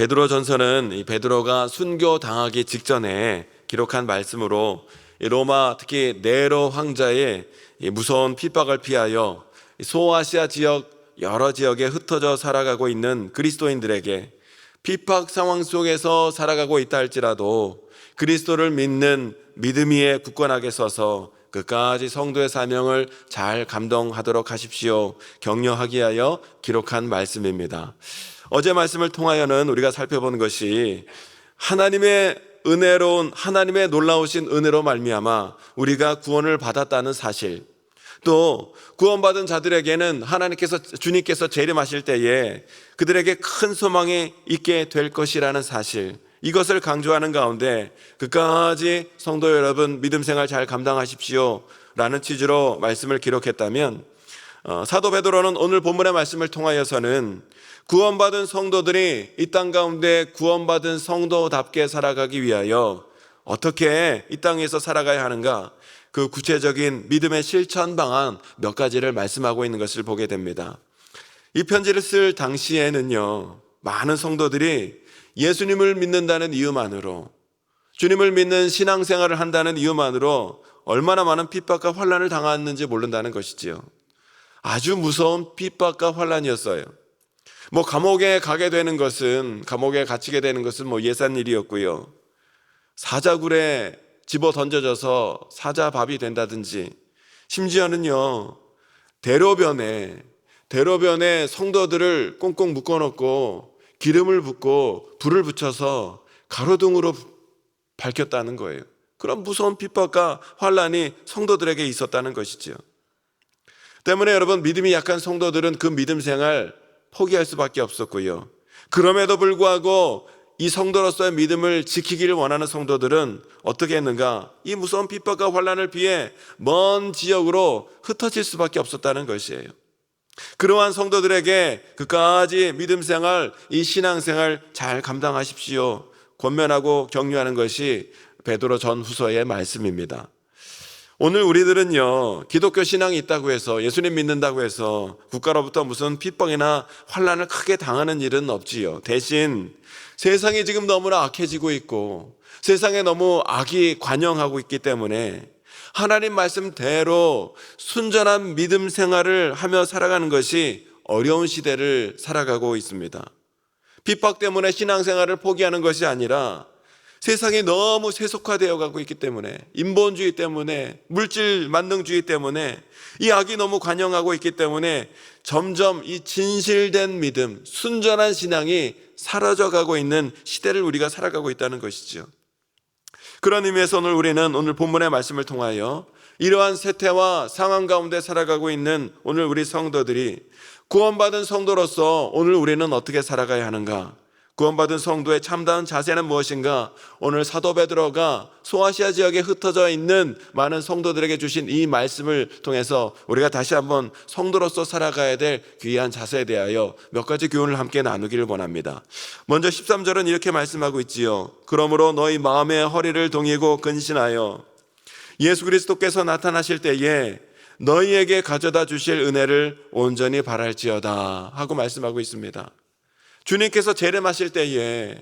베드로전서는 이 베드로가 순교 당하기 직전에 기록한 말씀으로 로마 특히 네로 황자의 무서운 핍박을 피하여 소아시아 지역 여러 지역에 흩어져 살아가고 있는 그리스도인들에게 핍박 상황 속에서 살아가고 있다 할지라도 그리스도를 믿는 믿음 위에 굳건하게 서서 끝까지 성도의 사명을 잘 감당하도록 하십시오. 격려하기 위하여 기록한 말씀입니다. 어제 말씀을 통하여는 우리가 살펴본 것이 하나님의 은혜로운 하나님의 놀라우신 은혜로 말미암아 우리가 구원을 받았다는 사실, 또 구원받은 자들에게는 주님께서 재림하실 때에 그들에게 큰 소망이 있게 될 것이라는 사실, 이것을 강조하는 가운데 끝까지 성도 여러분 믿음 생활 잘 감당하십시오 라는 취지로 말씀을 기록했다면, 사도 베드로는 오늘 본문의 말씀을 통하여서는 구원받은 성도들이 이 땅 가운데 구원받은 성도답게 살아가기 위하여 어떻게 이 땅에서 살아가야 하는가, 그 구체적인 믿음의 실천 방안 몇 가지를 말씀하고 있는 것을 보게 됩니다. 이 편지를 쓸 당시에는요, 많은 성도들이 예수님을 믿는다는 이유만으로, 주님을 믿는 신앙생활을 한다는 이유만으로 얼마나 많은 핍박과 환난을 당했는지 모른다는 것이지요. 아주 무서운 핍박과 환난이었어요. 감옥에 갇히게 되는 것은 예산 일이었고요. 사자굴에 집어 던져져서 사자밥이 된다든지, 심지어는요, 대로변에 성도들을 꽁꽁 묶어놓고 기름을 붓고 불을 붙여서 가로등으로 밝혔다는 거예요. 그런 무서운 핍박과 환난이 성도들에게 있었다는 것이죠. 때문에 여러분, 믿음이 약한 성도들은 그 믿음 생활 포기할 수밖에 없었고요. 그럼에도 불구하고 이 성도로서의 믿음을 지키기를 원하는 성도들은 어떻게 했는가? 이 무서운 핍박과 환난을 피해 먼 지역으로 흩어질 수밖에 없었다는 것이에요. 그러한 성도들에게 끝까지 믿음 생활, 이 신앙 생활 잘 감당하십시오, 권면하고 격려하는 것이 베드로 전후서의 말씀입니다. 오늘 우리들은요, 기독교 신앙이 있다고 해서, 예수님 믿는다고 해서 국가로부터 무슨 핍박이나 환난을 크게 당하는 일은 없지요. 대신 세상이 지금 너무나 악해지고 있고 세상에 너무 악이 관영하고 있기 때문에 하나님 말씀대로 순전한 믿음 생활을 하며 살아가는 것이 어려운 시대를 살아가고 있습니다. 핍박 때문에 신앙생활을 포기하는 것이 아니라 세상이 너무 세속화되어 가고 있기 때문에, 인본주의 때문에, 물질 만능주의 때문에, 이 악이 너무 관영하고 있기 때문에 점점 이 진실된 믿음, 순전한 신앙이 사라져가고 있는 시대를 우리가 살아가고 있다는 것이죠. 그런 의미에서 오늘 본문의 말씀을 통하여 이러한 세태와 상황 가운데 살아가고 있는 오늘 우리 성도들이, 구원받은 성도로서 오늘 우리는 어떻게 살아가야 하는가, 구원받은 성도의 참다운 자세는 무엇인가, 오늘 사도 베드로가 소아시아 지역에 흩어져 있는 많은 성도들에게 주신 이 말씀을 통해서 우리가 다시 한번 성도로서 살아가야 될 귀한 자세에 대하여 몇 가지 교훈을 함께 나누기를 원합니다. 먼저 13절은 이렇게 말씀하고 있지요. 그러므로 너희 마음의 허리를 동이고 근신하여 예수 그리스도께서 나타나실 때에 너희에게 가져다 주실 은혜를 온전히 바랄지어다 하고 말씀하고 있습니다. 주님께서 재림하실 때에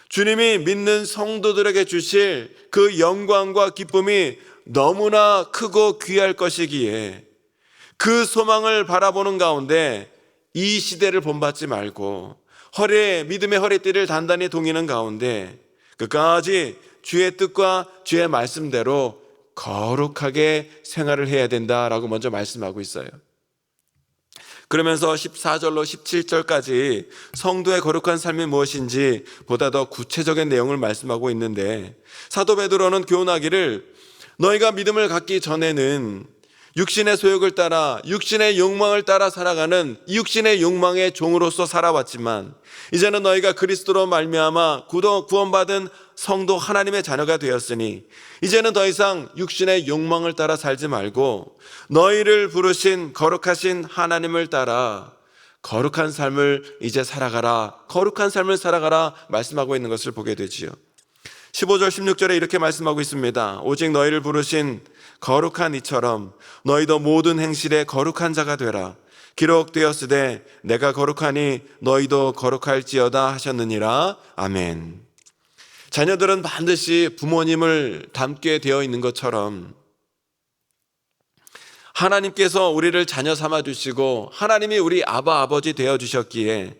주님이 믿는 성도들에게 주실 그 영광과 기쁨이 너무나 크고 귀할 것이기에 그 소망을 바라보는 가운데 이 시대를 본받지 말고 믿음의 허리띠를 단단히 동이는 가운데 끝까지 주의 뜻과 주의 말씀대로 거룩하게 생활을 해야 된다라고 먼저 말씀하고 있어요. 그러면서 14절로 17절까지 성도의 거룩한 삶이 무엇인지 보다 더 구체적인 내용을 말씀하고 있는데, 사도 베드로는 교훈하기를 너희가 믿음을 갖기 전에는 육신의 소욕을 따라 육신의 욕망을 따라 살아가는 육신의 욕망의 종으로서 살아왔지만 이제는 너희가 그리스도로 말미암아 구원받은 성도 하나님의 자녀가 되었으니 이제는 더 이상 육신의 욕망을 따라 살지 말고 너희를 부르신 거룩하신 하나님을 따라 거룩한 삶을 이제 살아가라, 거룩한 삶을 살아가라 말씀하고 있는 것을 보게 되지요. 15절 16절에 이렇게 말씀하고 있습니다. 오직 너희를 부르신 거룩한 이처럼 너희도 모든 행실에 거룩한 자가 되라. 기록되었으되 내가 거룩하니 너희도 거룩할지어다 하셨느니라. 아멘. 자녀들은 반드시 부모님을 닮게 되어 있는 것처럼 하나님께서 우리를 자녀 삼아 주시고 하나님이 우리 아버지 되어 주셨기에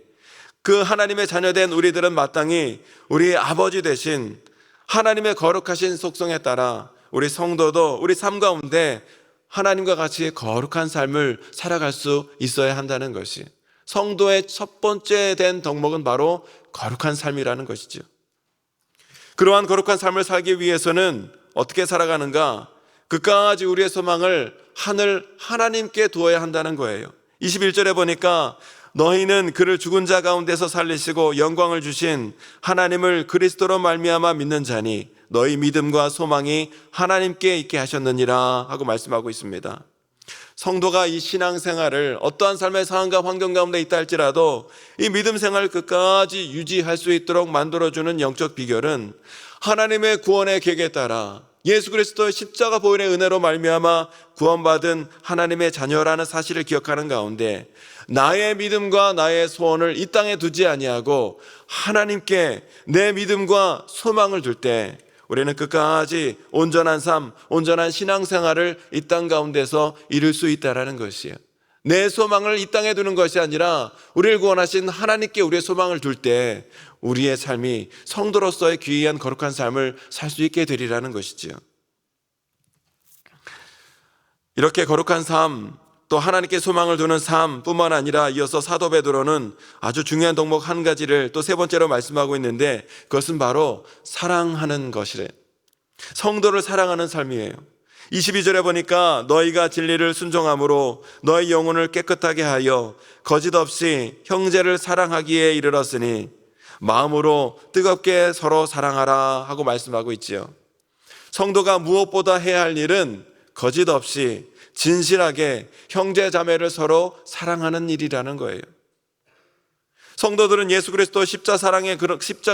그 하나님의 자녀된 우리들은 마땅히 우리 아버지 되신 하나님의 거룩하신 속성에 따라 우리 성도도 우리 삶 가운데 하나님과 같이 거룩한 삶을 살아갈 수 있어야 한다는 것이, 성도의 첫 번째 된 덕목은 바로 거룩한 삶이라는 것이죠. 그러한 거룩한 삶을 살기 위해서는 어떻게 살아가는가? 끝까지 우리의 소망을 하나님께 두어야 한다는 거예요. 21절에 보니까 너희는 그를 죽은 자 가운데서 살리시고 영광을 주신 하나님을 그리스도로 말미암아 믿는 자니 너희 믿음과 소망이 하나님께 있게 하셨느니라 하고 말씀하고 있습니다. 성도가 이 신앙생활을 어떠한 삶의 상황과 환경 가운데 있다 할지라도 이 믿음 생활을 끝까지 유지할 수 있도록 만들어주는 영적 비결은 하나님의 구원의 계획에 따라 예수 그리스도의 십자가 보혈의 은혜로 말미암아 구원받은 하나님의 자녀라는 사실을 기억하는 가운데 나의 믿음과 나의 소원을 이 땅에 두지 아니하고 하나님께 내 믿음과 소망을 둘 때 우리는 끝까지 온전한 삶, 온전한 신앙생활을 이 땅 가운데서 이룰 수 있다는 것이에요. 내 소망을 이 땅에 두는 것이 아니라 우리를 구원하신 하나님께 우리의 소망을 둘 때 우리의 삶이 성도로서의 귀한 거룩한 삶을 살 수 있게 되리라는 것이지요. 이렇게 거룩한 삶, 또 하나님께 소망을 두는 삶뿐만 아니라 이어서 사도 베드로는 아주 중요한 덕목 한 가지를 또 세 번째로 말씀하고 있는데 그것은 바로 사랑하는 것이래. 성도를 사랑하는 삶이에요. 22절에 보니까 너희가 진리를 순종함으로 너희 영혼을 깨끗하게 하여 거짓 없이 형제를 사랑하기에 이르렀으니 마음으로 뜨겁게 서로 사랑하라 하고 말씀하고 있지요. 성도가 무엇보다 해야 할 일은 거짓 없이 진실하게 형제 자매를 서로 사랑하는 일이라는 거예요. 성도들은 예수 그리스도 십자가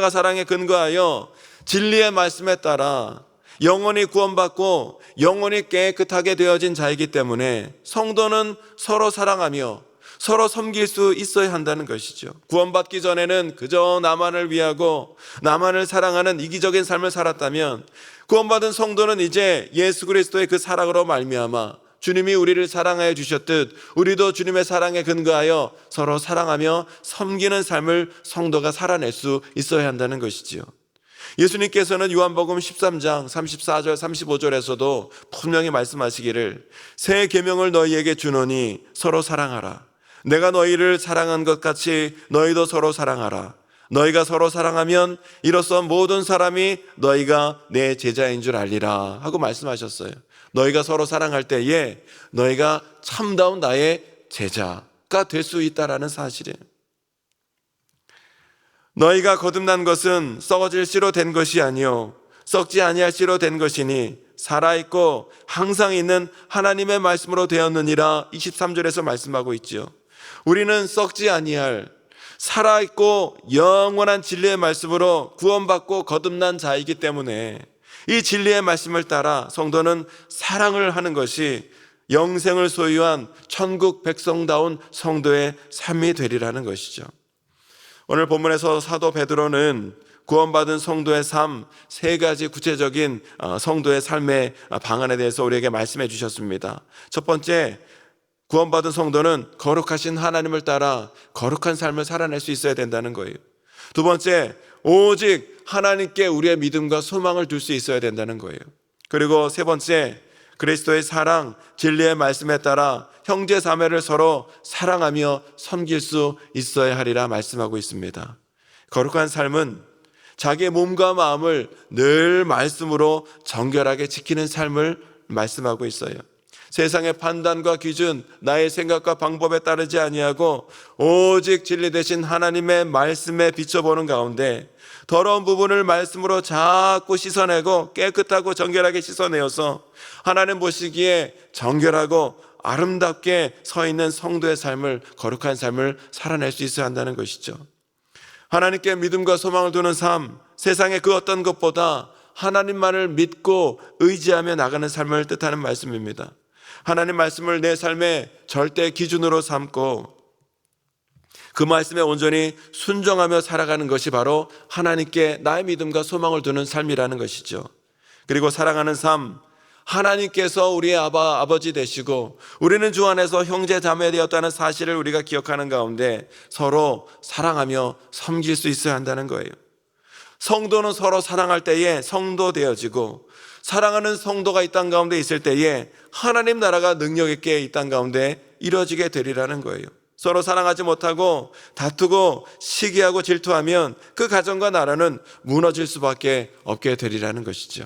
사랑에 근거하여 진리의 말씀에 따라 영원히 구원받고 영원히 깨끗하게 되어진 자이기 때문에 성도는 서로 사랑하며 서로 섬길 수 있어야 한다는 것이죠. 구원받기 전에는 그저 나만을 위하고 나만을 사랑하는 이기적인 삶을 살았다면 구원받은 성도는 이제 예수 그리스도의 그 사랑으로 말미암아 주님이 우리를 사랑하여 주셨듯 우리도 주님의 사랑에 근거하여 서로 사랑하며 섬기는 삶을 성도가 살아낼 수 있어야 한다는 것이지요. 예수님께서는 요한복음 13장 34절 35절에서도 분명히 말씀하시기를 새 계명을 너희에게 주노니 서로 사랑하라. 내가 너희를 사랑한 것 같이 너희도 서로 사랑하라. 너희가 서로 사랑하면 이로써 모든 사람이 너희가 내 제자인 줄 알리라 하고 말씀하셨어요. 너희가 서로 사랑할 때에 너희가 참다운 나의 제자가 될 수 있다라는 사실이에요. 너희가 거듭난 것은 썩어질 씨로 된 것이 아니요 썩지 아니할 씨로 된 것이니 살아있고 항상 있는 하나님의 말씀으로 되었느니라 23절에서 말씀하고 있지요. 우리는 썩지 아니할 살아있고 영원한 진리의 말씀으로 구원받고 거듭난 자이기 때문에 이 진리의 말씀을 따라 성도는 사랑을 하는 것이 영생을 소유한 천국 백성다운 성도의 삶이 되리라는 것이죠. 오늘 본문에서 사도 베드로는 구원받은 성도의 삶 세 가지 구체적인 성도의 삶의 방안에 대해서 우리에게 말씀해 주셨습니다. 첫 번째, 구원받은 성도는 거룩하신 하나님을 따라 거룩한 삶을 살아낼 수 있어야 된다는 거예요. 두 번째, 오직 하나님께 우리의 믿음과 소망을 둘 수 있어야 된다는 거예요. 그리고 세 번째, 그리스도의 사랑, 진리의 말씀에 따라 형제 자매를 서로 사랑하며 섬길 수 있어야 하리라 말씀하고 있습니다. 거룩한 삶은 자기의 몸과 마음을 늘 말씀으로 정결하게 지키는 삶을 말씀하고 있어요. 세상의 판단과 기준, 나의 생각과 방법에 따르지 아니하고 오직 진리 되신 하나님의 말씀에 비춰보는 가운데 더러운 부분을 말씀으로 자꾸 씻어내고 깨끗하고 정결하게 씻어내어서 하나님 보시기에 정결하고 아름답게 서 있는 성도의 삶을, 거룩한 삶을 살아낼 수 있어야 한다는 것이죠. 하나님께 믿음과 소망을 두는 삶, 세상의 그 어떤 것보다 하나님만을 믿고 의지하며 나가는 삶을 뜻하는 말씀입니다. 하나님 말씀을 내 삶의 절대 기준으로 삼고 그 말씀에 온전히 순종하며 살아가는 것이 바로 하나님께 나의 믿음과 소망을 두는 삶이라는 것이죠. 그리고 살아가는 삶, 하나님께서 우리의 아버지 되시고 우리는 주 안에서 형제 자매 되었다는 사실을 우리가 기억하는 가운데 서로 사랑하며 섬길 수 있어야 한다는 거예요. 성도는 서로 사랑할 때에 성도 되어지고, 사랑하는 성도가 이 땅 가운데 있을 때에 하나님 나라가 능력 있게 이 땅 가운데 이루어지게 되리라는 거예요. 서로 사랑하지 못하고 다투고 시기하고 질투하면 그 가정과 나라는 무너질 수밖에 없게 되리라는 것이죠.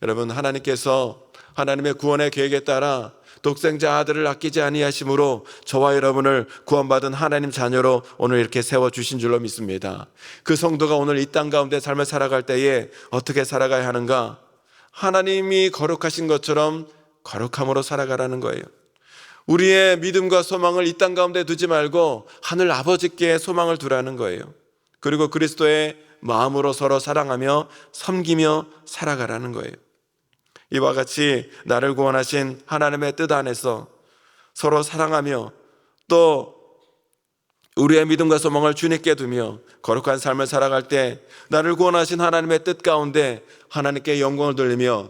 여러분, 하나님께서 하나님의 구원의 계획에 따라 독생자 아들을 아끼지 아니하심으로 저와 여러분을 구원받은 하나님 자녀로 오늘 이렇게 세워주신 줄로 믿습니다. 그 성도가 오늘 이 땅 가운데 삶을 살아갈 때에 어떻게 살아가야 하는가? 하나님이 거룩하신 것처럼 거룩함으로 살아가라는 거예요. 우리의 믿음과 소망을 이 땅 가운데 두지 말고 하늘 아버지께 소망을 두라는 거예요. 그리고 그리스도의 마음으로 서로 사랑하며 섬기며 살아가라는 거예요. 이와 같이 나를 구원하신 하나님의 뜻 안에서 서로 사랑하며 또 우리의 믿음과 소망을 주님께 두며 거룩한 삶을 살아갈 때 나를 구원하신 하나님의 뜻 가운데 하나님께 영광을 돌리며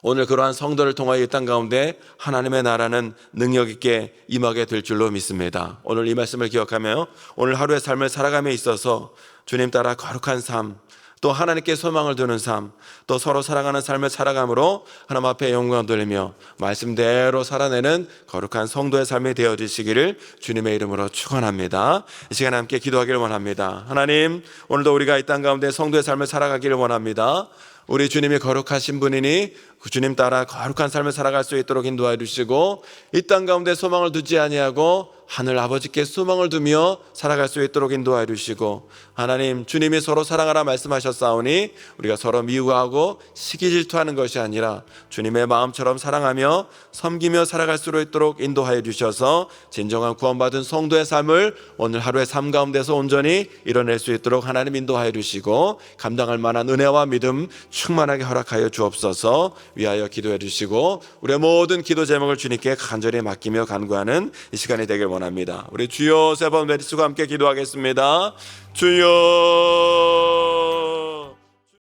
오늘 그러한 성도를 통하여 이 땅 가운데 하나님의 나라는 능력 있게 임하게 될 줄로 믿습니다. 오늘 이 말씀을 기억하며 오늘 하루의 삶을 살아감에 있어서 주님 따라 거룩한 삶, 또 하나님께 소망을 두는 삶, 또 서로 사랑하는 삶을 살아감으로 하나님 앞에 영광을 돌리며 말씀대로 살아내는 거룩한 성도의 삶이 되어주시기를 주님의 이름으로 축원합니다. 이 시간에 함께 기도하기를 원합니다. 하나님, 오늘도 우리가 이 땅 가운데 성도의 삶을 살아가기를 원합니다. 우리 주님이 거룩하신 분이니 그 주님 따라 거룩한 삶을 살아갈 수 있도록 인도하여 주시고, 이 땅 가운데 소망을 두지 아니하고 하늘 아버지께 소망을 두며 살아갈 수 있도록 인도하여 주시고, 하나님, 주님이 서로 사랑하라 말씀하셨사오니 우리가 서로 미워하고 시기 질투하는 것이 아니라 주님의 마음처럼 사랑하며 섬기며 살아갈 수 있도록 인도하여 주셔서 진정한 구원받은 성도의 삶을 오늘 하루의 삶 가운데서 온전히 이뤄낼 수 있도록 하나님 인도하여 주시고, 감당할 만한 은혜와 믿음 충만하게 허락하여 주옵소서. 위하여 기도해 주시고 우리의 모든 기도 제목을 주님께 간절히 맡기며 간구하는 이 시간이 되길 원합니다. 우리 주여 세 번 외치고 함께 기도하겠습니다. 주여.